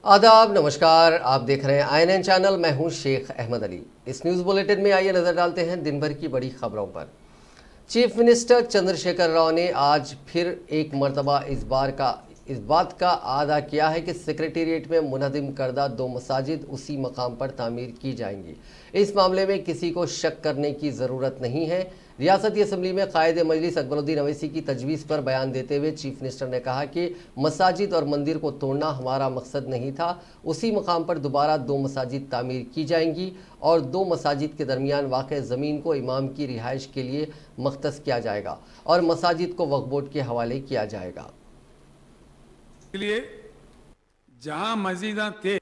आदाब, नमस्कार। आप देख रहे हैं आईएनएन चैनल। मैं हूं शेख अहमद अली। इस न्यूज़ बुलेटिन में आइए नज़र डालते हैं दिन भर की बड़ी खबरों पर। चीफ मिनिस्टर चंद्रशेखर राव ने आज फिर एक मरतबा इस बात का आदा किया है कि सेक्रेटेरिएट में मुनज़्ज़म करदा 2 मसाजिद उसी मकाम पर तामीर की जाएंगी। इस मामले में किसी को शक करने की ज़रूरत नहीं है। रियासती असम्बली में कायद मजलिस अकबरुद्दीन अवैसी की तजवीज़ पर बयान देते हुए चीफ मिनिस्टर ने कहा कि मसाजिद और मंदिर को तोड़ना हमारा मकसद नहीं था। उसी मकाम पर दोबारा 2 मसाजिद तामीर की जाएंगी और 2 मसाजिद के दरमियान वाक़ ज़मीन को इमाम की रिहाइश के लिए मख्तस किया जाएगा और मसाजिद को वक्फ बोर्ड के हवाले किया जाएगा। इसलिए जहां मस्जिदां थे,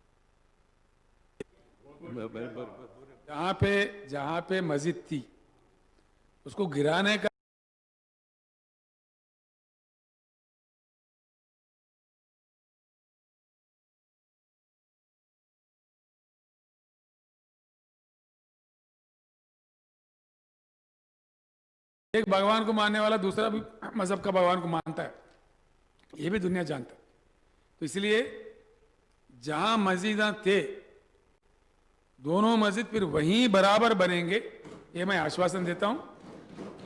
जहां पे मस्जिद थी, उसको गिराने का एक भगवान को मानने वाला दूसरा भी मजहब का भगवान को मानता है, ये भी दुनिया जानता है। तो इसलिए जहां मस्जिदां थे, दोनों मस्जिद फिर वहीं बराबर बनेंगे, ये मैं आश्वासन देता हूं।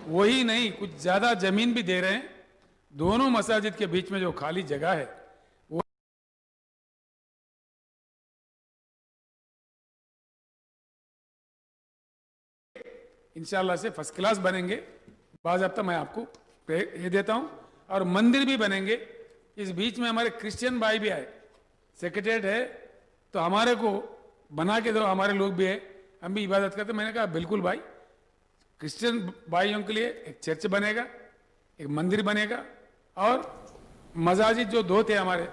वही नहीं, कुछ ज्यादा जमीन भी दे रहे हैं। दोनों मसाजिद के बीच में जो खाली जगह है वो इंशाल्लाह से फर्स्ट क्लास बनेंगे। बाज़ाब्ता मैं आपको ये देता हूं। और मंदिर भी बनेंगे। इस बीच में हमारे क्रिश्चियन भाई भी आए, सेक्रेटरीट है तो हमारे को बना के दो, हमारे लोग भी है, हम भी इबादत करते। मैंने कहा बिल्कुल भाई, क्रिश्चियन भाइयों के लिए एक चर्च बनेगा, एक मंदिर बनेगा और मसाजिद जो 2 थे हमारे।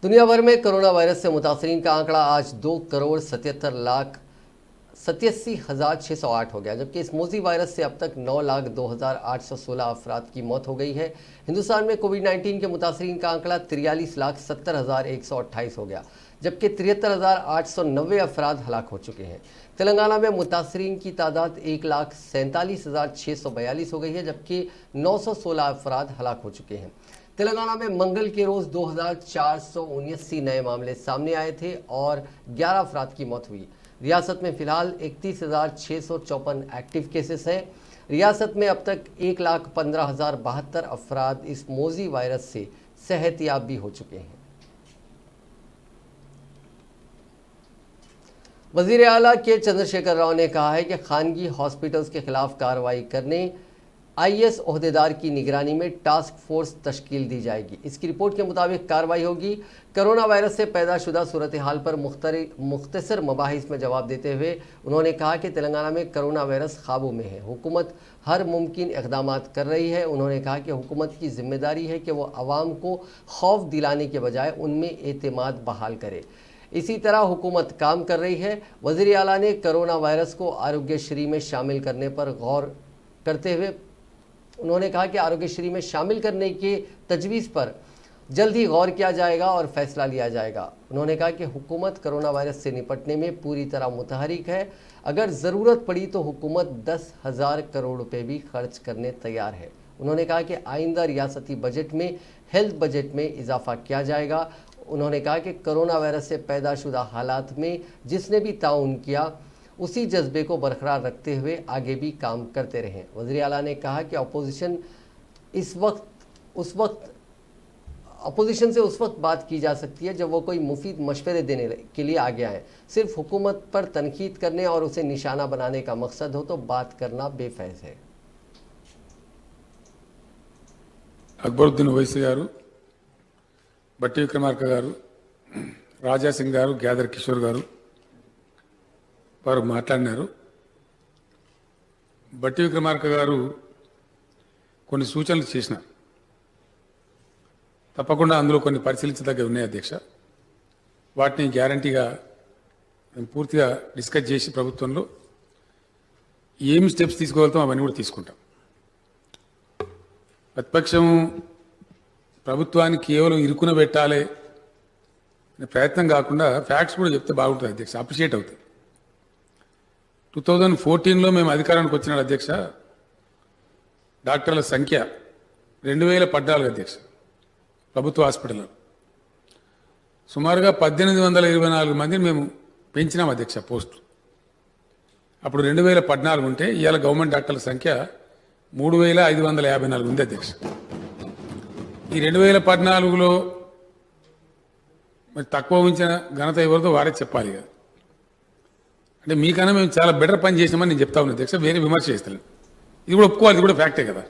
दुनिया भर में कोरोना वायरस से मुतासरीन का आंकड़ा आज 2,77,87,608 हो गया, जबकि इस मौजी वायरस से अब तक 9,02,816 अफराद की मौत हो गई है। हिंदुस्तान में कोविड-19 के मुतासरीन का आंकड़ा 43,70,128 हो गया, जबकि 73,890 अफराद हलाक हो चुके हैं। तेलंगाना में मुतासरीन की तादाद 1,47,642 हो गई है, जबकि 916 अफराद हलाक हो चुके हैं। तेलंगाना में मंगल के रोज 2,479 नए मामले सामने आए थे और 11 अफराद की मौत हुई। रियासत में फिलहाल 31,654 एक्टिव केसेस हैं। रियासत में अब तक 1,15,072 अफराद इस मौजी वायरस से सेहतयाब भी हो चुके हैं। वज़ीर आला के चंद्रशेखर राव ने कहा है कि खानगी हॉस्पिटल्स के खिलाफ कार्रवाई करने आईएएस ओहदेदार की निगरानी में टास्क फोर्स तश्कील दी जाएगी। इसकी रिपोर्ट के मुताबिक कार्रवाई होगी। कोरोना वायरस से पैदाशुदा सूरत हाल पर मुख्तसर मबाहिस में जवाब देते हुए उन्होंने कहा कि तेलंगाना में कोरोना वायरस काबू में है, हुकूमत हर मुमकिन इक़दाम कर रही है। उन्होंने कहा कि हुकूमत की जिम्मेदारी है कि वह आवाम को खौफ दिलाने के बजाय उनमें एतमाद बहाल करे। इसी तरह हुकूमत काम कर रही है। वज़ीर आला ने कोरोना वायरस को आरोग्यश्री में शामिल करने पर गौर करते हुए उन्होंने कहा कि आरोग्यश्री में शामिल करने के तजवीज़ पर जल्द ही गौर किया जाएगा और फैसला लिया जाएगा। उन्होंने कहा कि हुकूमत कोरोना वायरस से निपटने में पूरी तरह मुतहरिक है। अगर ज़रूरत पड़ी तो हुकूमत 10,000 करोड़ रुपए भी खर्च करने तैयार है। उन्होंने कहा कि आइंदा रियासती बजट में हेल्थ बजट में इजाफा किया जाएगा। उन्होंने कहा कि कोरोना वायरस से पैदाशुदा हालात में जिसने भी ताउन किया उसी जज्बे को बरकरार रखते हुए आगे भी काम करते रहें। वज़ीर आला ने कहा कि अपोजिशन से उस वक्त बात की जा सकती है जब वो कोई मुफीद मशवरे देने के लिए आगे आए। सिर्फ हुकूमत पर तनकीद करने और उसे निशाना बनाने का मकसद हो तो बात करना बेफैज़ है। अकबरुद्दीन ओवैसी गारू, बट्टी विक्रमार्क गारू, राजा सिंह गारू, ग्यादर किशोर गारू వారు మాట్లాడినారు. బట్టి విక్రమార్క గారు కొన్ని సూచనలు చేసినారు. తప్పకుండా అందులో కొన్ని పరిశీలించదగ్గ ఉన్నాయి అధ్యక్ష. వాటిని గ్యారంటీగా మేము పూర్తిగా డిస్కస్ చేసి ప్రభుత్వంలో ఏమి స్టెప్స్ తీసుకోగలుగుతాం అవన్నీ కూడా తీసుకుంటాం. ప్రతిపక్షం ప్రభుత్వాన్ని కేవలం ఇరుకున పెట్టాలి అనే ప్రయత్నం కాకుండా ఫ్యాక్ట్స్ కూడా చెప్తే బాగుంటుంది అధ్యక్ష, అప్రిషియేట్ అవుతుంది. 2014లో మేము అధికారానికి వచ్చినాడు అధ్యక్ష, డాక్టర్ల సంఖ్య 2014 అధ్యక్ష ప్రభుత్వ హాస్పిటల్లో సుమారుగా 1824 మందిని మేము పెంచినాం అధ్యక్ష పోస్టులు. అప్పుడు 2014 ఉంటే ఇవాళ గవర్నమెంట్ డాక్టర్ల సంఖ్య 3554 ఉంది అధ్యక్ష. ఈ 2014లో మరి తక్కువ ఉంచిన ఘనత ఎవరితో వారే చెప్పాలి కదా. అంటే మీకన్నా మేము చాలా బెటర్ పని చేసినామని నేను చెప్తా ఉన్నాను అధ్యక్ష, వేరే విమర్శ చేస్తాను. ఇది కూడా ఒప్పుకోవాలి, ఇది కూడా ఫ్యాక్టే కదా.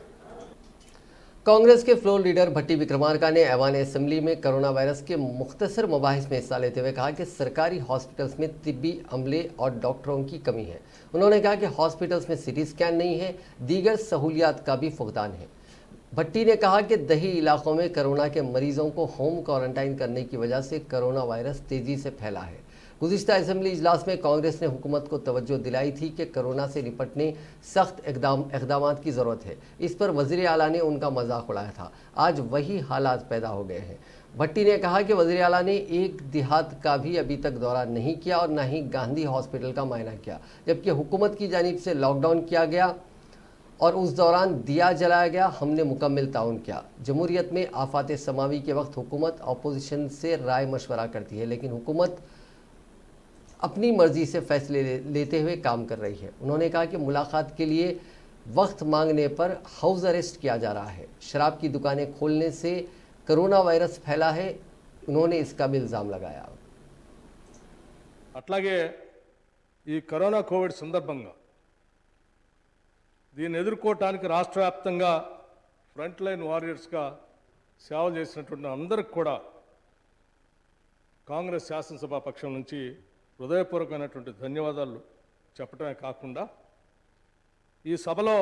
कांग्रेस के फ्लोर लीडर भट्टी विक्रमार्का ने ऐवान असेंबली में कोरोना वायरस के मुख्तसर मुबाहिस में हिस्सा लेते हुए कहा कि सरकारी हॉस्पिटल्स में तिब्बी अमले और डॉक्टरों की कमी है। उन्होंने कहा कि हॉस्पिटल्स में सीटी स्कैन नहीं है, दीगर सहूलियात का भी फुकदान है। भट्टी ने कहा कि दही इलाकों में कोरोना के मरीजों को होम क्वारंटाइन करने की वजह से कोरोना वायरस तेजी से फैला है। गुज़िश्ता असेंबली इजलास में कांग्रेस ने हुकूमत को तवज्जो दिलाई थी कि कोरोना से निपटने सख्त इक़दामात की ज़रूरत है। इस पर वज़ीर आला ने उनका मजाक उड़ाया था। आज वही हालात पैदा हो गए हैं। भट्टी ने कहा कि वज़ीर आला ने एक देहात का भी अभी तक दौरा नहीं किया और न ही गांधी हॉस्पिटल का मायना किया, जबकि हुकूमत की जानिब से लॉकडाउन किया गया और उस दौरान दिया जलाया गया। हमने मुकम्मल ताउन किया। जमहूरियत में आफात समावी के वक्त हुकूमत अपोजिशन से राय मशवरा करती है, लेकिन हुकूमत अपनी मर्जी से फैसले लेते हुए काम कर रही है। उन्होंने कहा कि मुलाकात के लिए वक्त मांगने पर हाउस अरेस्ट किया जा रहा है। शराब की दुकानें खोलने से कोरोना वायरस फैला है, उन्होंने इसका भी इल्ज़ाम लगाया। అట్లాగే ఈ కరోనా కోవిడ్ సందర్భంగా దీన్ని ఎదుర్కోవటానికి రాష్ట్ర వ్యాప్తంగా ఫ్రంట్ లైన్ వారియర్స్గా సేవ చేసినటువంటి అందరికి కూడా కాంగ్రెస్ శాసనసభ పక్షం నుంచి హృదయపూర్వకమైనటువంటి ధన్యవాదాలు చెప్పడమే కాకుండా ఈ సభలో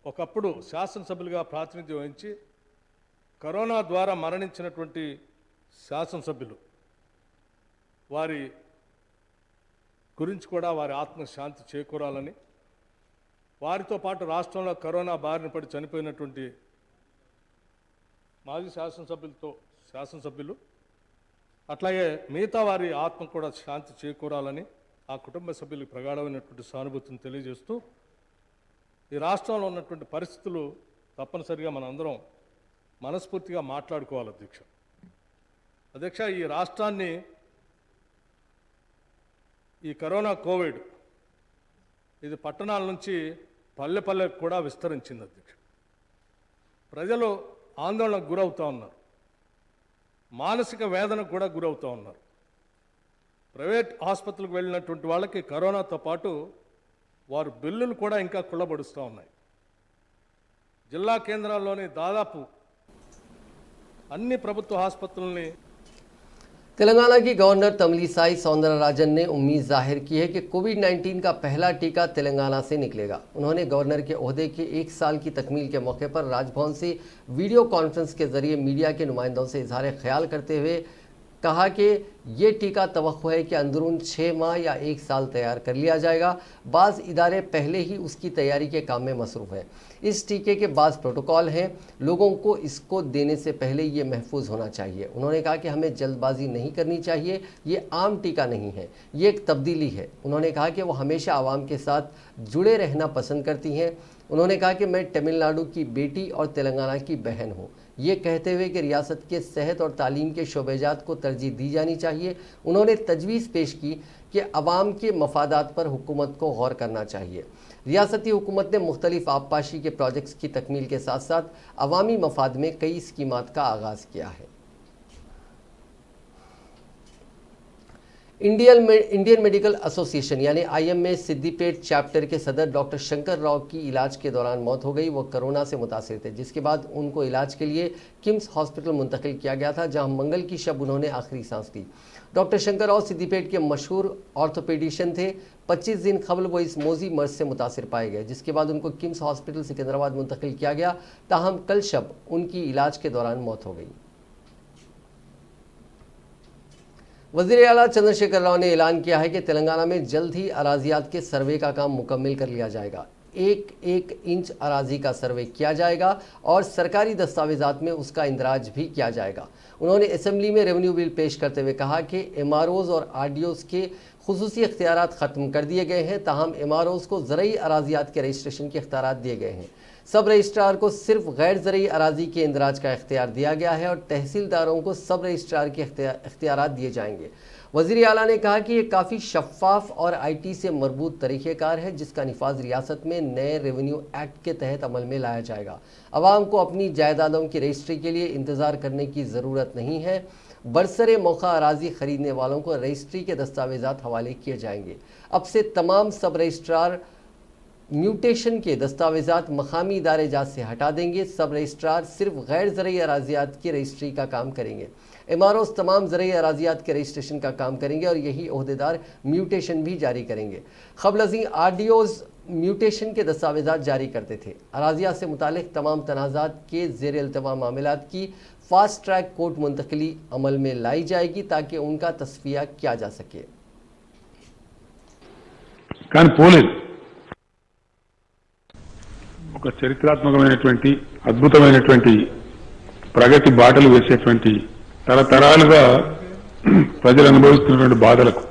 ఒకప్పుడు శాసనసభ్యులుగా ప్రాతినిధ్యం వహించి కరోనా ద్వారా మరణించినటువంటి శాసనసభ్యులు వారి గురించి కూడా వారి ఆత్మకు శాంతి చేకూరాలని, వారితో పాటు రాష్ట్రంలో కరోనా బారిన పడి చనిపోయినటువంటి మాజీ శాసనసభ్యులు అట్లాగే మిగతా వారి ఆత్మ కూడా శాంతి చేకూరాలని ఆ కుటుంబ సభ్యులకు ప్రగాఢమైనటువంటి సానుభూతిని తెలియజేస్తూ ఈ రాష్ట్రంలో ఉన్నటువంటి పరిస్థితులు తప్పనిసరిగా మనందరం మనస్ఫూర్తిగా మాట్లాడుకోవాలి అధ్యక్ష. ఈ రాష్ట్రాన్ని ఈ కరోనా కోవిడ్ ఇది పట్టణాల నుంచి పల్లె పల్లెకు కూడా విస్తరించింది అధ్యక్ష. ప్రజలు ఆందోళనకు గురవుతూ ఉన్నారు, మానసిక వేదనకు కూడా గురవుతూ ఉన్నారు. ప్రైవేట్ ఆసుపత్రులకు వెళ్ళినటువంటి వాళ్ళకి కరోనాతో పాటు వారు బిల్లులు కూడా ఇంకా కుళ్ళబడుస్తూ ఉన్నాయి. జిల్లా కేంద్రాల్లోని దాదాపు అన్ని ప్రభుత్వ ఆసుపత్రుల్ని तेलंगाना की गवर्नर तमिलिसाई सौंदरराजन ने उम्मीद जाहिर की है कि कोविड-19 का पहला टीका तेलंगाना से निकलेगा। उन्होंने गवर्नर के ओहदे के 1 साल की तकमील के मौके पर राजभवन से वीडियो कॉन्फ्रेंस के जरिए मीडिया के नुमाइंदों से इजहार ख्याल करते हुए कहा कि ये टीका तवक्को है कि अंदरून 6 माह या 1 साल तैयार कर लिया जाएगा। बाज़ इदारे पहले ही उसकी तैयारी के काम में मसरूफ़ हैं। इस टीके के बाज़ प्रोटोकॉल हैं, लोगों को इसको देने से पहले ये महफूज होना चाहिए। उन्होंने कहा कि हमें जल्दबाजी नहीं करनी चाहिए, ये आम टीका नहीं है, ये एक तब्दीली है। उन्होंने कहा कि वो हमेशा आवाम के साथ जुड़े रहना पसंद करती हैं। उन्होंने कहा कि मैं तमिलनाडु की बेटी और तेलंगाना की बहन हूँ, ये कहते हुए कि रियासत के सेहत और तालीम के शोबेजात को तरजीह दी जानी चाहिए। उन्होंने तजवीज़ पेश की कि अवाम के मफादात पर हुकूमत को गौर करना चाहिए। रियासती हुकूमत ने मुख्तलिफ आबपाशी के प्रोजेक्ट्स की तकमील के साथ साथ अवामी मफाद में कई स्कीमात का आगाज़ किया है। इंडियन मेडिकल एसोसिएशन यानी IMA सिद्दीपेट चैप्टर के सदर डॉक्टर शंकर राव की इलाज के दौरान मौत हो गई। वो कोरोना से मुतासिर थे, जिसके बाद उनको इलाज के लिए किम्स हॉस्पिटल मुंतकिल किया गया था, जहां मंगल की शब उन्होंने आखिरी सांस ली। डॉक्टर शंकर राव सिद्दीपेट के मशहूर ऑर्थोपेडिशियन थे। 25 दिन कबल वो इस मोजी मर्ज से मुतासिर पाए गए, जिसके बाद उनको किम्स हॉस्पिटल सिकंदराबाद मुंतकिल किया गया। ताहम कल शब उनकी इलाज के दौरान मौत हो गई। वज़ीर आला चंद्रशेखर राव ने ऐलान किया है कि तेलंगाना में जल्द ही अराजियात के सर्वे का काम मुकम्मल कर लिया जाएगा। एक इंच अराजी का सर्वे किया जाएगा और सरकारी दस्तावेजात में उसका इंदराज भी किया जाएगा। उन्होंने असेंबली में रेवेन्यू बिल पेश करते हुए कहा कि MROs और RDOs के खुसूसी इख्तियारात ख़त्म कर दिए गए हैं, ताहम MROs को ज़रई अराजियात के रजिस्ट्रेशन के इख्तियारात दिए गए हैं। सब रजिस्ट्रार को सिर्फ गैर ज़रूरी अराजी के इंदराज का इख्तियार दिया गया है और तहसीलदारों को सब रजिस्ट्रार के इख्तियारात दिए जाएंगे। वज़ीर आला ने कहा कि ये काफ़ी शफाफ और IT से मरबूत तरीक़ेकार है जिसका निफाज रियासत में नए रेवेन्यू एक्ट के तहत अमल में लाया जाएगा। अवाम को अपनी जायदादों की रजिस्ट्री के लिए इंतज़ार करने की ज़रूरत नहीं है। बरसरे मौका अराजी ख़रीदने वालों को रजिस्ट्री के दस्तावेज़ात हवाले किए जाएंगे। अब से तमाम सब रजिस्ट्रार म्यूटेशन के दस्तावेज़ात मकामी इदारे जात से हटा देंगे। सब रजिस्ट्रार सिर्फ गैर ज़रूरी अराजियात की रजिस्ट्री का काम करेंगे। MROs तमाम ज़रूरी अराजियात के रजिस्ट्रेशन का काम करेंगे और यही ओहदेदार म्यूटेशन भी जारी करेंगे। क़ब्ल RDOs म्यूटेशन के दस्तावेज़ात जारी करते थे। अराजियात से मुतालिक तमाम तनाज़ात के ज़ेर इल्तिमा मामलात की फास्ट ट्रैक कोर्ट मुंतकली अमल में लाई जाएगी ताकि उनका तस्फिया किया जा सके। ఒక చరిత్రాత్మకమైనటువంటి అద్భుతమైనటువంటి ప్రగతి బాటలు వేసేటువంటి తరతరాలుగా ప్రజలు అనుభవిస్తున్నటువంటి బాధలకు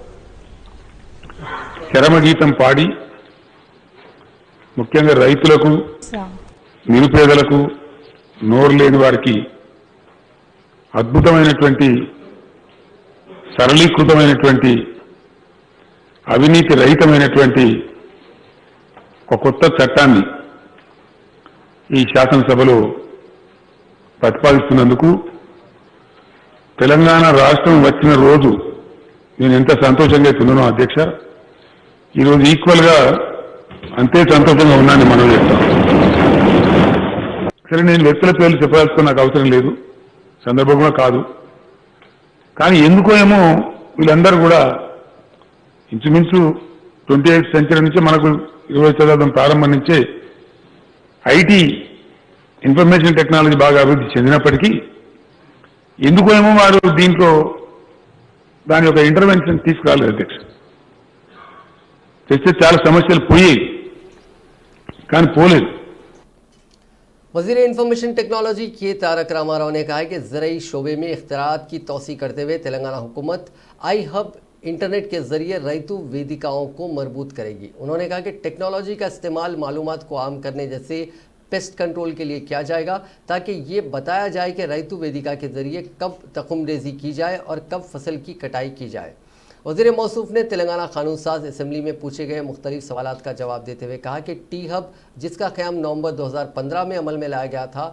చరమగీతం పాడి ముఖ్యంగా రైతులకు నిరుపేదలకు నోరు లేని వారికి అద్భుతమైనటువంటి సరళీకృతమైనటువంటి అవినీతి రహితమైనటువంటి ఒక కొత్త చట్టాన్ని ఈ శాసనసభలో ప్రతిపాదిస్తున్నందుకు తెలంగాణ రాష్ట్రం వచ్చిన రోజు నేను ఎంత సంతోషంగా ఉన్నానో అధ్యక్ష, ఈరోజు ఈక్వల్ గా అంతే సంతోషంగా ఉన్నానని మనం చెప్తాం. సరే, నేను వ్యక్తుల పేర్లు చెప్పాల్సిన నాకు అవసరం లేదు, సందర్భం కూడా కాదు. కానీ ఎందుకో ఏమో వీళ్ళందరూ కూడా ఇంచుమించు 28th సెంచరీ నుంచి మనకు 20వ శతాబ్దం ప్రారంభం నుంచే IT ఇన్ఫర్మేషన్ టెక్నాలజీ బాగా అభివృద్ధి చెందినప్పటికీ ఎందుకేమో వారు దీంట్లో దాని యొక్క ఇంటర్వెన్షన్ తీసుకురాలేదు అధ్యక్ష. తెస్తే చాలా సమస్యలు పోయాయి కానీ పోలేదు. वज़ीर इंफॉर्मेशन टेक्नोलॉजी के तारक रामाराव ने कहा है कि ज़रूरी शोबे में इख्तिरात की तोसी करते हुए तेलंगाना हुकूमत iHub इंटरनेट के जरिए रैतु वेदिकाओं को मजबूत करेगी। उन्होंने कहा कि टेक्नोलॉजी का इस्तेमाल मालूमात को आम करने जैसे पेस्ट कंट्रोल के लिए किया जाएगा ताकि ये बताया जाए कि रैतु वेदिका के जरिए कब तखुमरेजी की जाए और कब फसल की कटाई की जाए। वज़ीर मौसूफ ने तेलंगाना कानून साज असम्बली में पूछे गए मुख्तलिफ सवालात का जवाब देते हुए कहा कि T-Hub जिसका क़याम नवंबर 2015 में अमल में लाया गया था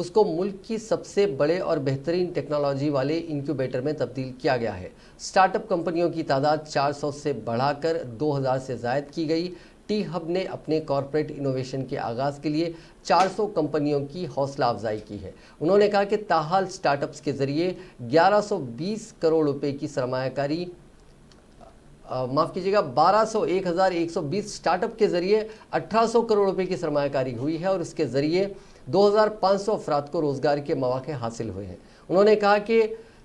उसको मुल्क की सबसे बड़े और बेहतरीन टेक्नोलॉजी वाले इंक्यूबेटर में तब्दील किया गया है। स्टार्टअप कंपनियों की तादाद 400 से बढ़ाकर 2000 से ज़ायद की गई। T-Hub ने अपने कॉरपोरेट इनोवेशन के आगाज़ के लिए 400 कंपनियों की हौसला अफजाई की है। उन्होंने कहा कि ताहाल स्टार्टअप्स के ज़रिए 1120 करोड़ रुपए की सरमायाकारी माफ़ कीजिएगा 1201,120 स्टार्टअप के ज़रिए 1800 करोड़ रुपए की सरमायाकारी हुई है और इसके ज़रिए 2500 अफराद को रोज़गार के मौके हासिल हुए हैं। उन्होंने कहा कि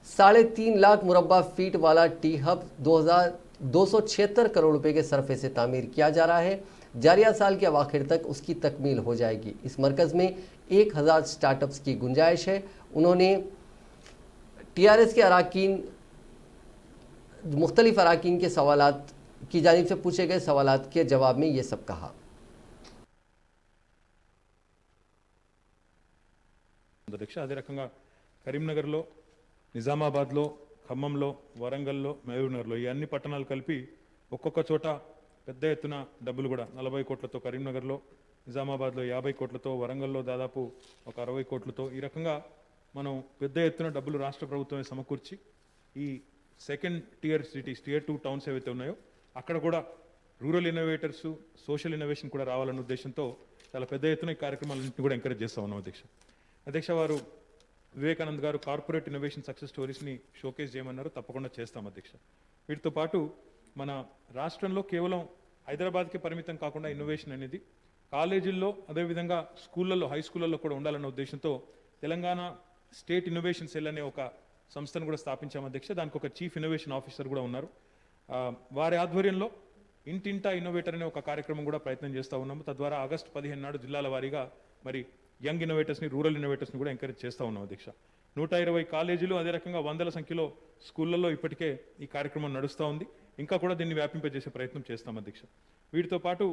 3.5 लाख मुरब्बा फीट वाला T-Hub 276 करोड़ रुपए के सरफे से तामीर किया जा रहा है। जारिया साल के आखिर तक उसकी तकमील हो जाएगी। इस मरकज़ में 1000 स्टार्टअप्स की गुंजाइश है। उन्होंने TRS के अराकीन मुख्तलिफ अराकीन के सवालात की जानिब से पूछे गए सवालात के जवाब में ये सब कहा। అధ్యక్ష, అదే రకంగా కరీంనగర్లో, నిజామాబాద్లో, ఖమ్మంలో, వరంగల్లో, మహబూబ్నగర్లో ఈ అన్ని పట్టణాలు కలిపి ఒక్కొక్క చోట పెద్ద ఎత్తున డబ్బులు కూడా 40 కోట్లతో కరీంనగర్లో, నిజామాబాద్లో 50 కోట్లతో, వరంగల్లో దాదాపు ఒక 60 కోట్లతో ఈ రకంగా మనం పెద్ద ఎత్తున డబ్బులు రాష్ట్ర ప్రభుత్వమే సమకూర్చి ఈ second tier cities, Tier 2 towns ఏవైతే ఉన్నాయో అక్కడ కూడా రూరల్ ఇన్నోవేటర్స్, సోషల్ ఇన్నోవేషన్ కూడా రావాలన్న ఉద్దేశంతో చాలా పెద్ద ఎత్తున ఈ కార్యక్రమాలన్నింటినీ కూడా ఎంకరేజ్ చేస్తూ ఉన్నాం అధ్యక్ష. వారు వివేకానంద్ గారు కార్పొరేట్ ఇన్నోవేషన్ సక్సెస్ స్టోరీస్ని షోకేస్ చేయమన్నారు, తప్పకుండా చేస్తాం అధ్యక్ష. వీటితో పాటు మన రాష్ట్రంలో కేవలం హైదరాబాద్కి పరిమితం కాకుండా ఇన్నోవేషన్ అనేది కాలేజీల్లో, అదేవిధంగా స్కూళ్ళల్లో, హై స్కూళ్ళల్లో కూడా ఉండాలన్న ఉద్దేశంతో తెలంగాణ స్టేట్ ఇన్నోవేషన్ సెల్ అనే ఒక సంస్థను కూడా స్థాపించాం అధ్యక్ష. దానికి ఒక చీఫ్ ఇన్నోవేషన్ ఆఫీసర్ కూడా ఉన్నారు. వారి ఆధ్వర్యంలో ఇంటింటా ఇన్నోవేటర్ అనే ఒక కార్యక్రమం కూడా ప్రయత్నం చేస్తూ ఉన్నాము. తద్వారా ఆగస్టు 15 నాడు జిల్లాల వారీగా మరి యంగ్ ఇన్నోవేటర్స్ని, రూరల్ ఇన్నోవేటర్స్ని కూడా ఎంకరేజ్ చేస్తూ ఉన్నాం అధ్యక్ష. 120 కాలేజీలు, అదే రకంగా వందల సంఖ్యలో స్కూళ్ళల్లో ఇప్పటికే ఈ కార్యక్రమం నడుస్తూ ఉంది. ఇంకా కూడా దీన్ని వ్యాపింపజేసే ప్రయత్నం చేస్తాం అధ్యక్ష. వీటితో పాటు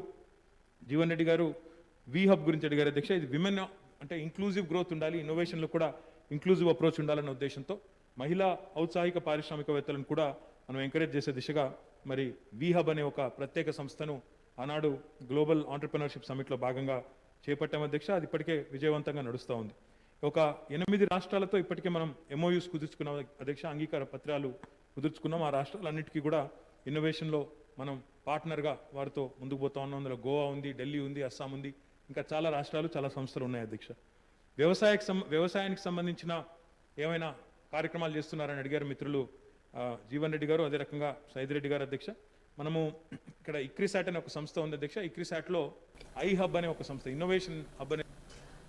జీవన్ రెడ్డి గారు వి హబ్ గురించి అడిగారు అధ్యక్ష. ఇది విమెన్ అంటే ఇంక్లూజివ్ గ్రోత్ ఉండాలి, ఇన్నోవేషన్లో కూడా ఇంక్లూజివ్ అప్రోచ్ ఉండాలన్న ఉద్దేశంతో మహిళా ఔత్సాహిక పారిశ్రామికవేత్తలను కూడా మనం ఎంకరేజ్ చేసే దిశగా మరి వి హబ్ అనే ఒక ప్రత్యేక సంస్థను ఆనాడు గ్లోబల్ ఆంటర్ప్రినర్షిప్ సమిట్లో భాగంగా చేపట్టాం అధ్యక్ష. అది ఇప్పటికే విజయవంతంగా నడుస్తూ ఉంది. ఒక 8 రాష్ట్రాలతో ఇప్పటికే మనం ఎంఓయూస్ కుదుర్చుకున్నాం అధ్యక్ష, అంగీకార పత్రాలు కుదుర్చుకున్నాం. ఆ రాష్ట్రాలన్నిటికీ కూడా ఇన్నోవేషన్లో మనం పార్ట్నర్గా వారితో ముందుకు పోతా ఉన్నాం. అందులో గోవా ఉంది, ఢిల్లీ ఉంది, అస్సాం ఉంది, ఇంకా చాలా రాష్ట్రాలు, చాలా సంస్థలు ఉన్నాయి అధ్యక్ష. వ్యవసాయానికి సంబంధించిన ఏమైనా కార్యక్రమాలు చేస్తున్నారని అడిగారు మిత్రులు జీవన్ రెడ్డి గారు, అదే రకంగా సైద్ రెడ్డి గారు అధ్యక్ష. మనము ఇక్కడ ఇక్రిసాట్ అనే ఒక సంస్థ ఉంది అధ్యక్ష. ఇక్రిసాట్లో ఐ హబ్ అనే ఒక సంస్థ, ఇన్నోవేషన్ హబ్ అనే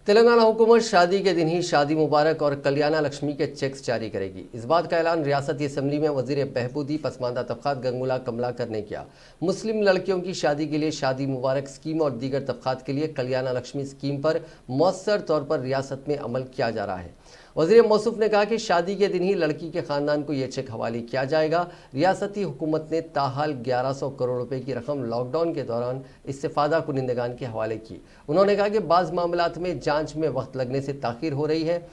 तेलंगाना हुकूमत शादी के दिन ही शादी मुबारक और कल्याण लक्ष्मी के चेक्स जारी करेगी। इस बात का ऐलान रियासती असेंबली में वजीर बहबूदी पसमानदा तबकात गंगुला कमलाकर ने किया। मुस्लिम लड़कियों की शादी के लिए शादी मुबारक स्कीम और दीगर तबकात के लिए कल्याण लक्ष्मी स्कीम पर मौसर तौर पर रियासत में अमल किया जा रहा है। वज़ीर मौसूफ ने कहा कि शादी के दिन ही लड़की के ख़ानदान को ये चेक हवाले किया जाएगा। रियासती हुकूमत ने ताहाल 1100 करोड़ रुपए की रकम लॉकडाउन के दौरान इस्तेफादा कुनिंदगान के हवाले की। उन्होंने कहा कि बाज़ मामलात में जांच में वक्त लगने से ताख़ीर हो रही है।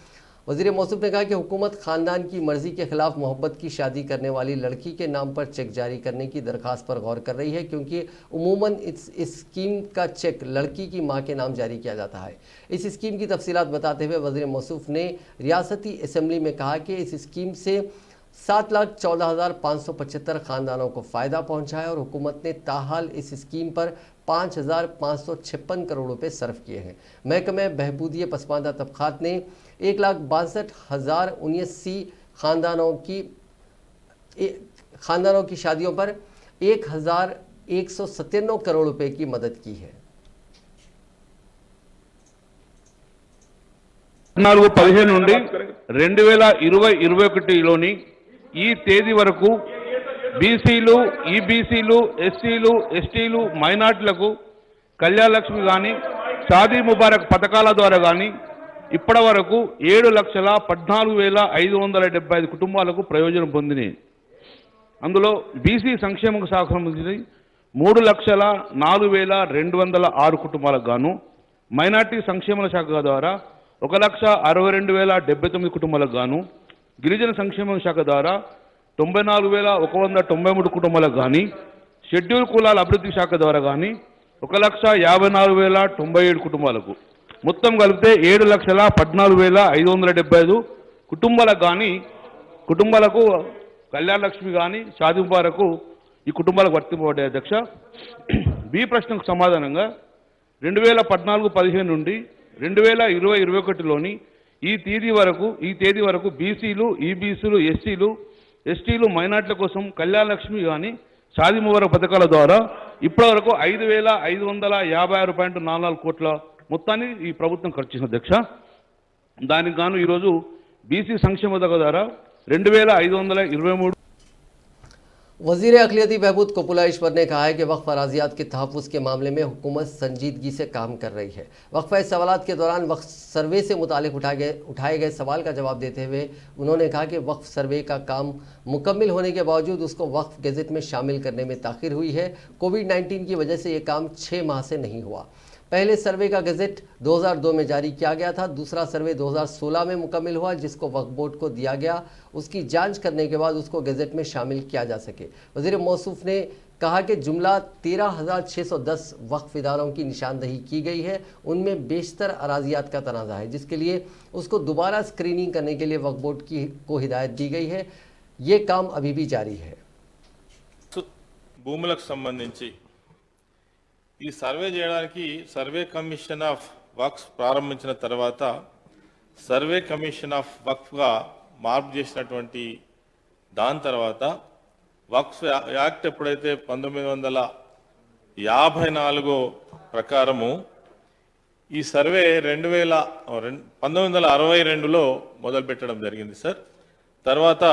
वज़ीर मौसूफ ने कहा कि हुकूमत ख़ानदान की मर्ज़ी के ख़िलाफ़ मोहब्बत की शादी करने वाली लड़की के नाम पर चेक जारी करने की दरख्वास्त पर गौर कर रही है, क्योंकि उमूमन इस स्कीम का चेक लड़की की मां के नाम जारी किया जाता है। इस स्कीम की तफसीलात बताते हुए वज़ीर मौसूफ ने रियासती असेंबली में कहा कि इस स्कीम से 7,14,575 ख़ानदानों को फ़ायदा पहुँचा है और हुकूमत ने ताहाल इस स्कीम पर 5,556 करोड़ रुपए सर्फ किए हैं। महकमे बहबूदी पसमानदा तबकात ने 1,62,079 खानदानों की शादियों पर 1,197 करोड़ रुपए की मदद की है। 14-15 నుండి 2020-21లోని ఈ తేదీ వరకు బీసీలు, ఈబీసీలు, ఎస్సీలు, ఎస్టీలు, మైనార్టీలకు కళ్యాణ లక్ష్మి కానీ షాదీ ముబారక్ పథకాల ద్వారా కానీ ఇప్పటి వరకు 7,14,575 కుటుంబాలకు ప్రయోజనం పొందినాయి. అందులో బీసీ సంక్షేమ శాఖ సంబంధించి 3,04,206 కుటుంబాలకు గాను, మైనార్టీ సంక్షేమ శాఖ ద్వారా 1,62,079 కుటుంబాలకు గాను, గిరిజన సంక్షేమ శాఖ ద్వారా 94,193 కుటుంబాలకు కానీ, షెడ్యూల్ కులాల అభివృద్ధి శాఖ ద్వారా కానీ 1,54,097 కుటుంబాలకు, మొత్తం కలిపితే 7,14,575 కుటుంబాలకు కానీ కుటుంబాలకు కళ్యాణ లక్ష్మి కానీ షాదీ ముబారకు ఈ కుటుంబాలకు వర్తింపబడ్డాయి అధ్యక్ష. బి ప్రశ్నకు సమాధానంగా 2014-15 నుండి 2020-21లోని ఈ తేదీ వరకు బీసీలు, ఈబీసీలు, ఎస్సీలు, ఎస్టీలు, మైనార్టీల కోసం కళ్యాణ లక్ష్మి కానీ షాదీ ముబారక్ పథకాల ద్వారా ఇప్పటి వరకు 5,556.44 కోట్ల మొత్తాన్ని ఈ ప్రభుత్వం ఖర్చు చేసిన అధ్యక్ష. దానికి గాను ఈరోజు బీసీ సంక్షేమ పథకం ద్వారా 2,523 वज़ीर अक़लियती बहबूद कोपुला ईश्वर ने कहा है कि वक्फ अराज़ियात के तहफ़्फ़ुज़ के मामले में हुकूमत संजीदगी से काम कर रही है। वक्फ़ा सवालात के दौरान वक्फ सर्वे से मुतालिक उठाए गए सवाल का जवाब देते हुए उन्होंने कहा कि वक्फ सर्वे का काम मुकम्मल होने के बावजूद उसको वक्फ गेज़ेट में शामिल करने में ताख़ीर हुई है। कोविड-19 की वजह से ये काम 6 माह से नहीं हुआ। पहले सर्वे का गज़ेट 2002 में जारी किया गया था, दूसरा सर्वे 2016 में मुकम्मल हुआ, जिसको वक्फ बोर्ड को दिया गया। उसकी जांच करने के बाद उसको गज़ेट में शामिल किया जा सके। वज़ीर मौसूफ ने कहा कि जुमला 13,610 वक्फ इदारों की निशानदही की गई है, उनमें बेशतर अराज़ियात का तनाज़ा है, जिसके लिए उसको दोबारा स्क्रीनिंग करने के लिए वक्फ बोर्ड को हिदायत दी गई है। ये काम अभी भी जारी है। భూములకు సంబంధించి ఈ సర్వే చేయడానికి సర్వే కమిషన్ ఆఫ్ వక్ఫ్ ప్రారంభించిన తర్వాత సర్వే కమిషన్ ఆఫ్ వక్ఫ్గా మార్పు చేసినటువంటి దాని తర్వాత వక్ఫ్ యాక్ట్ ఎప్పుడైతే 1954 ప్రకారము ఈ సర్వే 1962లో మొదలుపెట్టడం జరిగింది సార్. తర్వాత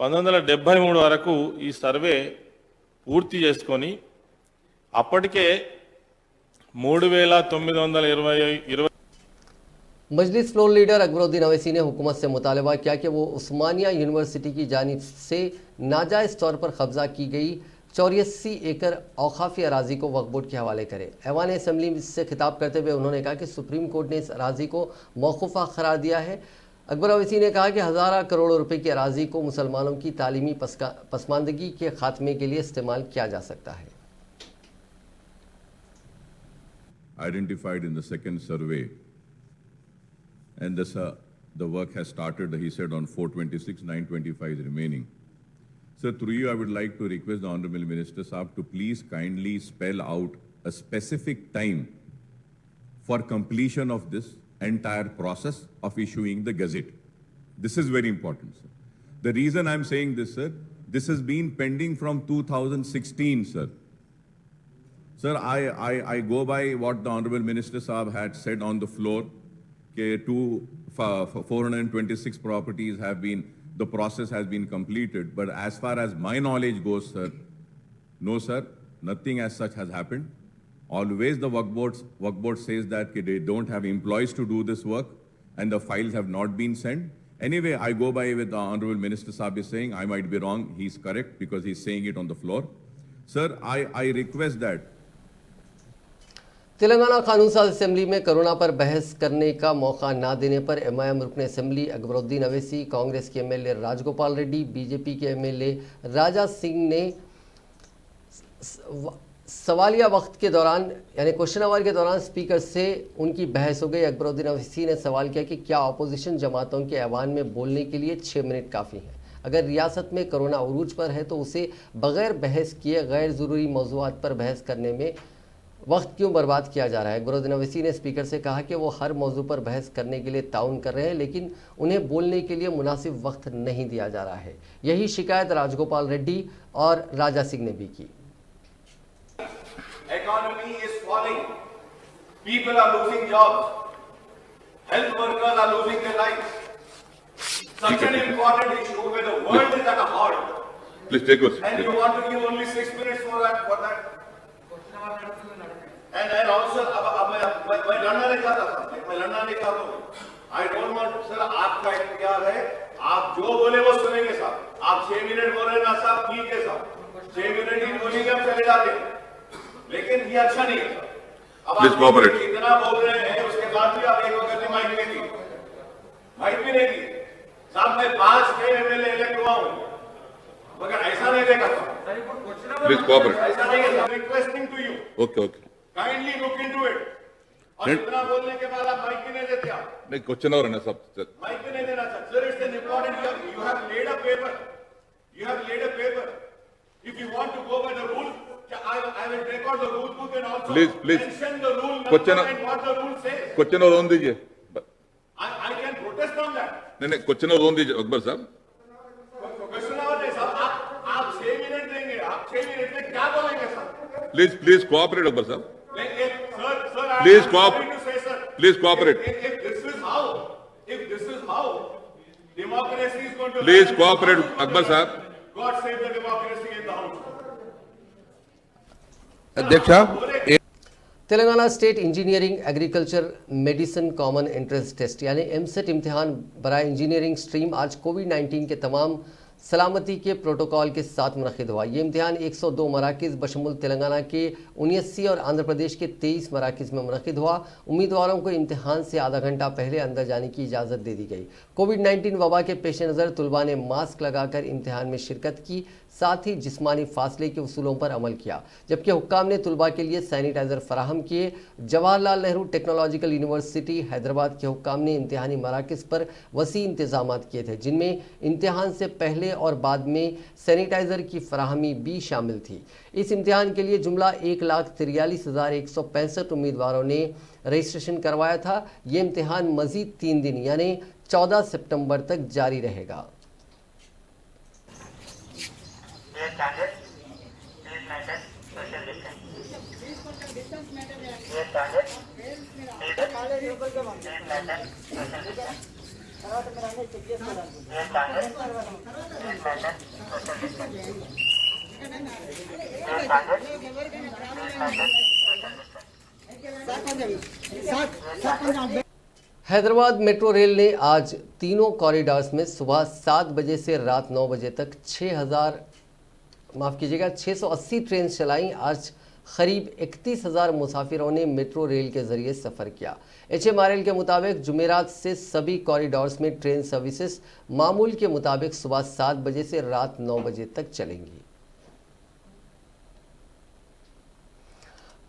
1973 వరకు ఈ సర్వే పూర్తి చేసుకొని అప్పటికే 3,920 मजलिस फ्लोर लीडर अकबरुद्दीन अवैसी ने हुकूमत से मुतालबा किया कि वो उस्मानिया यूनिवर्सिटी की जानिब से नाजायज़ तौर पर कब्जा की गई 84 एकड़ औकाफी अराजी को वक्फ बोर्ड के हवाले करे। ऐवान असम्बली से खिताब करते हुए उन्होंने कहा कि सुप्रीम कोर्ट ने इस अराजी को मौकूफ़ा करार दिया है। अकबर अवैसी ने कहा कि हज़ारा करोड़ रुपए की अराजी को मुसलमानों की तालीमी पसमानदगी के खात्मे के लिए इस्तेमाल किया जा सकता है। Identified in the second survey, and the work has started, he said, on 426, 925 is remaining. So through you, I would like to request the Honorable Minister Saab to please kindly spell out a specific time for completion of this entire process of issuing the gazette. This is very important, sir. The reason I'm saying this, sir, this has been pending from 2016, sir. Sir, I go by what the Honorable Minister Saab had said on the floor, that 426 properties have been, the process has been completed. But as far as my knowledge goes, sir, no, sir, nothing as such has happened. Always the work board says that they don't have employees to do this work and the files have not been sent. Anyway, I go by with the Honorable Minister Saab is saying, I might be wrong, he's correct because he's saying it on the floor. Sir, I request that Telangana कानून साज assembly में corona पर बहस करने का मौका ना देने पर एमआईएम रुकन असेंबली अकबरुद्दीन अवैसी, कांग्रेस के एमएलए राजगोपाल रेड्डी, बीजेपी के एमएलए राजा सिंह ने सवालिया वक्त के दौरान यानी क्वेश्चन आवर के दौरान स्पीकर से उनकी बहस हो गई। अकबरुद्दीन अवैसी ने सवाल किया कि क्या अपोजिशन जमातों के ऐवान में बोलने के लिए 6 मिनट काफ़ी हैं? अगर रियासत में कोरोना उरूज पर है तो उसे बगैर बहस किए गैर ज़रूरी मौज़ूआत पर बहस करने में वक्त क्यों बर्बाद किया जा रहा है? अकबरुद्दीन अवैसी ने स्पीकर से कहा कि वो हर मौजू पर बहस करने के लिए ताउन कर रहे हैं, लेकिन उन्हें बोलने के लिए मुनासिब वक्त नहीं दिया जा रहा है। यही शिकायत राजगोपाल रेड्डी और राजा सिंह ने भी की। Economy is falling. People are losing jobs. Health workers are losing their lives. Such an important issue where the world is at a halt. Please take us. And you want to give only 6 minutes for that? And also, मैं लड़ना नहीं चाहता था, मैं लड़ना नहीं चाहता हूँ। I don't want, सर आपका इख्तियार है, आप जो बोले वो सुनेंगे साहब। आप 6 मिनट बोल रहे ना साहब, ठीक है साहब। 6 मिनट ही बोलेंगे, हम चले जाते हैं। लेकिन ये अच्छा नहीं है। अब आप इतना बोल रहे हैं, उसके बाद भी आप एक वक्त माइक नहीं दी, माइक भी नहीं दी। साहब मैं 5 एमएलए इलेक्ट हुआ हूँ, मगर ऐसा नहीं देखा था। Please cooperate. ऐसा नहीं है। Requesting to you. Okay. Kindly look into it. और इतना बोलने के बाद आप माइक भी नहीं देते आप। नहीं, क्वेश्चन और है ना सब। माइक भी नहीं देना sir. Sir, it's an important. You have laid a paper. You have laid a paper. If you want to go by the rule, I will record the rule book and also mention the rule number and what the rule says. Question और दीजिए। I can protest on that. नहीं, question और दीजिए अकबर साहब। Question और नहीं साहब, आप 6 मिनट देंगे, आप 6 मिनट में क्या बोलेंगे सर? प्लीज कोऑपरेट अकबर साहब। Sir, Please I am to say, sir. Please cooperate. If this is how democracy is going to. Please cooperate, Akbar sahab. God save the democracy in the house. अध्यक्ष, Telangana state engineering agriculture medicine common entrance test यानी EAMCET इम्तिहान बराए engineering stream आज कोविड-19 के तमाम सलामती के protocol के साथ मुनक़िद हुआ। ये इम्तिहान 102 मराकिज़ बशमुल तेलंगाना के 79 और आंध्र प्रदेश के 23 मराकिज़ में मुनक़िद हुआ। उम्मीदवारों को इम्तिहान से आधा घंटा पहले अंदर जाने की इजाज़त दे दी गई। कोविड-19 वबा के पेश नज़र तलबा ने मास्क लगाकर इम्तिहान में शिरकत की, साथ ही जिस्मानी फासले के उसूलों पर अमल किया, जबकि हुक्काम ने तलबा के लिए सैनिटाइज़र फराहम किए। जवाहरलाल नेहरू टेक्नोलॉजिकल यूनिवर्सिटी हैदराबाद के हुक्काम ने इम्तिहानी मराकिज़ पर वसी इंतजाम किए थे, जिनमें इम्तिहान से पहले और बाद में सैनिटाइज़र की फराहमी भी शामिल थी। इस इम्तिहान के लिए जुमला 1,43,165 उम्मीदवारों ने रजिस्ट्रेशन करवाया था। ये इम्तिहान मज़ीद 3 दिन यानी 14 सितंबर तक जारी रहेगा। हैदराबाद मेट्रो रेल ने आज तीनों कॉरिडोर्स में सुबह 7 बजे से रात 9 बजे तक 6000 माफ़ कीजिएगा 680 ट्रेन चलाई। आज करीब 31,000 मुसाफिरों ने मेट्रो रेल के जरिए सफ़र किया। HMRL के मुताबिक जुमेरात से सभी कॉरिडोर्स में ट्रेन सर्विसेज मामूल के मुताबिक सुबह 7 बजे से रात 9 बजे तक चलेंगी।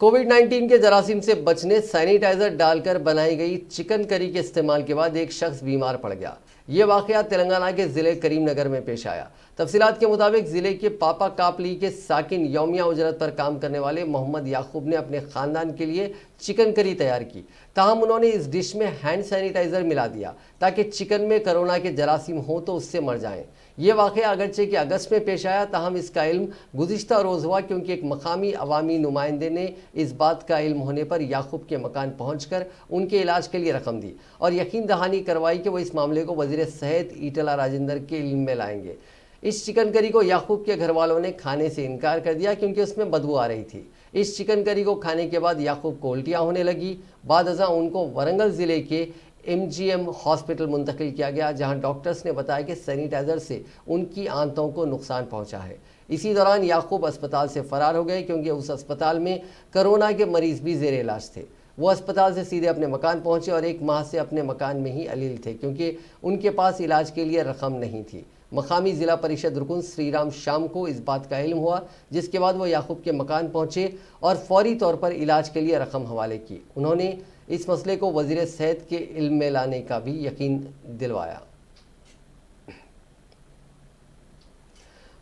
कोविड-19 के जरासीम से बचने सैनिटाइजर डालकर बनाई गई चिकन करी के इस्तेमाल के बाद एक शख्स बीमार पड़ गया। ये वाकया तेलंगाना के ज़िले करीमनगर में पेश आया। तफसीलात के मुताबिक ज़िले के पापा कापली के साकिन यौमिया उजरत पर काम करने वाले मोहम्मद याकूब ने अपने ख़ानदान के लिए चिकन करी तैयार की। ताहम उन्होंने इस डिश में हैंड सैनिटाइज़र मिला दिया ताकि चिकन में कोरोना के जरासीम हो तो उससे मर जाएं। ये वाक़या अगरचे कि अगस्त में पेश आया, ताहम इसका इल्म गुज़िश्ता रोज़ हुआ क्योंकि एक मकामी अवामी नुमाइंदे ने इस बात का इल्म होने पर याकूब के मकान पहुंचकर उनके इलाज के लिए रकम दी और यकीन दहानी करवाई कि वो इस मामले को वज़ीर सेहत ईटला राजेंद्र के इल्म में लाएंगे। इस चिकन करी को याकूब के घर वालों ने खाने से इनकार कर दिया क्योंकि उसमें बदबू आ रही थी। इस चिकन करी को खाने के बाद याकूब को उल्टियाँ होने लगी। बाद अज़ां उनको वरंगल ज़िले के MGM हॉस्पिटल मुंतकिल किया गया, जहां डॉक्टर्स ने बताया कि सैनिटाइज़र से उनकी आंतों को नुकसान पहुंचा है। इसी दौरान याकूब अस्पताल से फरार हो गए क्योंकि उस अस्पताल में कोरोना के मरीज भी ज़ेर इलाज थे। वो अस्पताल से सीधे अपने मकान पहुंचे और 1 माह से अपने मकान में ही अलील थे क्योंकि उनके पास इलाज के लिए रकम नहीं थी। मकामी ज़िला परिषद रुकन श्रीराम शाम को इस बात का इल्म हुआ, जिसके बाद वो याकूब के मकान पहुंचे और फौरी तौर पर इलाज के लिए रकम हवाले की। उन्होंने इस मसले को वज़ीर सेहत के इल्म में लाने का भी यकीन दिलवाया।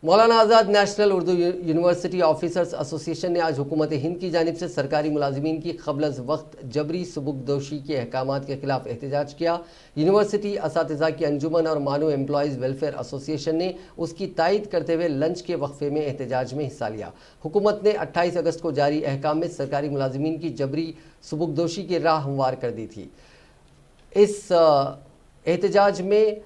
Maulana Azad national Urdu university officers association ने आज हुकूमत हिंद की जानिब से सरकारी मुलाजिमीन की क़ब्ल अज़ वक्त जबरी सुबुकदोशी के अहकामात के खिलाफ एहतजाज किया। यूनिवर्सिटी असातिज़ा की अंजुमन और मानू एम्प्लॉयज़ वेलफेयर एसोसिएशन ने उसकी तायद करते हुए लंच के वक्फे में एहतजाज में हिस्सा लिया। हुकूमत ने 28 अगस्त को जारी अहकाम में सरकारी मुलाजिमीन की जबरी सुबुकदोशी की राह हमवार कर दी थी। इस एहतजाज में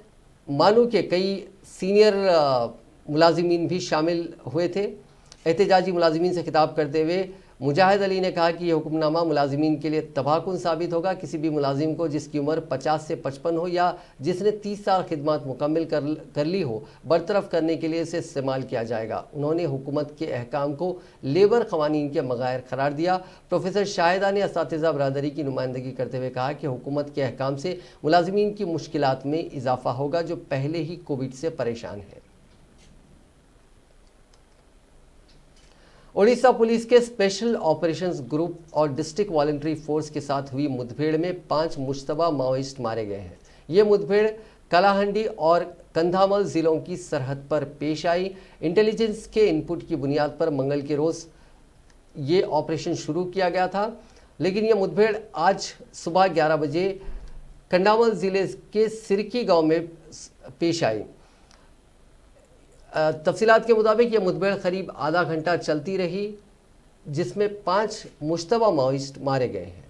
मानू के कई सीनियर मुलाजिमीन भी शामिल हुए थे। एहतजाजी मुलाजिमीन से खिताब करते हुए मुजाहिद अली ने कहा कि यह हुक्मनामा मुलाजिमीन के लिए तबाहकुन साबित होगा। किसी भी मुलाजिम को जिसकी उम्र 50 से 55 हो या जिसने 30 साल खिदमत मुकम्मल कर ली हो, बरतरफ करने के लिए इसे इस्तेमाल किया जाएगा। उन्होंने हुकूमत के अहकाम को लेबर कवानीन के मगायर करार दिया। प्रोफेसर शाहिदा ने असातिज़ा बरादरी की नुमाइंदगी करते हुए कहा कि हुकूमत के अहकाम से मुलाजिमीन की मुश्किलात में इजाफा होगा जो पहले ही कोविड से परेशान है। ओडिशा पुलिस के स्पेशल ऑपरेशंस ग्रुप और डिस्ट्रिक्ट वॉलंटरी फोर्स के साथ हुई मुठभेड़ में 5 मुश्तबा माओइस्ट मारे गए हैं। ये मुठभेड़ कलाहंडी और कंधामल जिलों की सरहद पर पेश आई। इंटेलिजेंस के इनपुट की बुनियाद पर मंगल के रोज़ ये ऑपरेशन शुरू किया गया था, लेकिन यह मुठभेड़ आज सुबह 11 बजे कंधामल ज़िले के सिरकी गांव में पेश आई। तफसीलात के मुताबिक यह मुठभेड़ करीब आधा घंटा चलती रही, जिसमें 5 मुश्तबा माओइस्ट मारे गए हैं।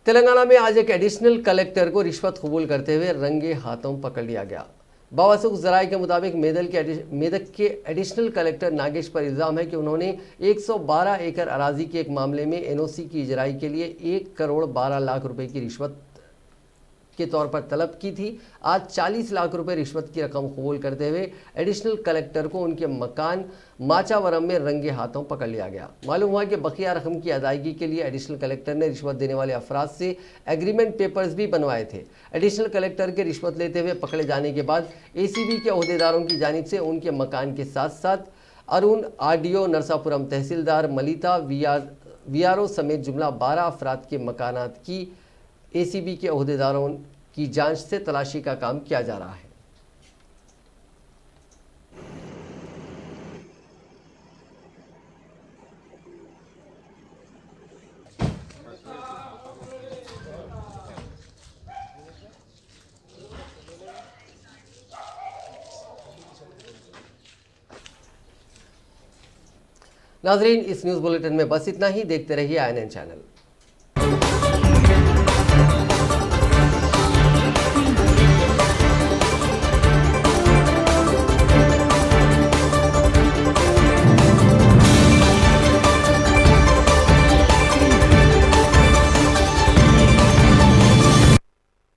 तेलंगाना में आज एक एडिशनल कलेक्टर को रिश्वत कबूल करते हुए रंगे हाथों पकड़ लिया गया। बावसूख जराये के मुताबिक मेदक के एडिशनल कलेक्टर नागेश पर इल्ज़ाम है कि उन्होंने 112 एकड़ अराजी के एक मामले में NOC की इजराई के लिए 1 करोड़ 12 लाख रुपए की रिश्वत के तौर पर तलब की थी। आज 40 लाख रुपए रिश्वत की रकम कबूल करते हुए एडिशनल कलेक्टर को उनके मकान माचावरम में रंगे हाथों पकड़ लिया गया। मालूम हुआ कि बकिया रकम की अदायगी के लिए एडिशनल कलेक्टर ने रिश्वत देने वाले अफराद से एग्रीमेंट पेपर्स भी बनवाए थे। एडिशनल कलेक्टर के रिश्वत लेते हुए पकड़े जाने के बाद ACB के अहदेदारों की जानिब से उनके मकान के साथ साथ अरुण RDO, नरसापुरम तहसीलदार, मलिता VRO समेत जुमला 12 अफराद के मकानात की ACB के अहदेदारों की जांच से तलाशी का काम किया जा रहा है। नाजरीन, इस न्यूज़ बुलेटिन में बस इतना ही। देखते रहिए INN चैनल।